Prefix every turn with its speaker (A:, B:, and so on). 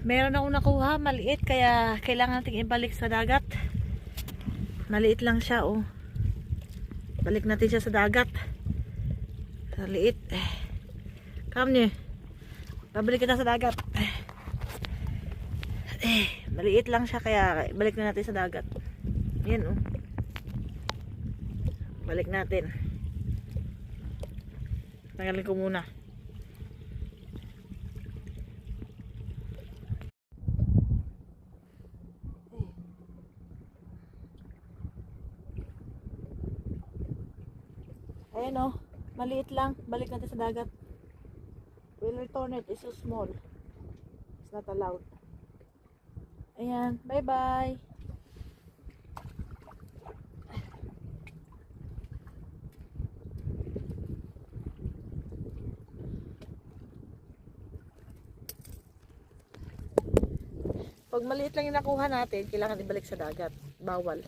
A: Meron akong nakuha, maliit, kaya kailangan natin ibalik sa dagat. Maliit lang siya, oh. Balik natin siya sa dagat. Maliit. Come niyo. Pabalik kita sa dagat. Maliit lang siya, kaya balik na natin sa dagat. Yan, oh. Balik natin. Tanggalin ko muna. Ayan, oh. Maliit lang. Balik natin sa dagat. We'll return it. It's so small. It's not allowed. Ayan. Bye-bye. Pag maliit lang yung nakuha natin, kailangan ibalik sa dagat. Bawal.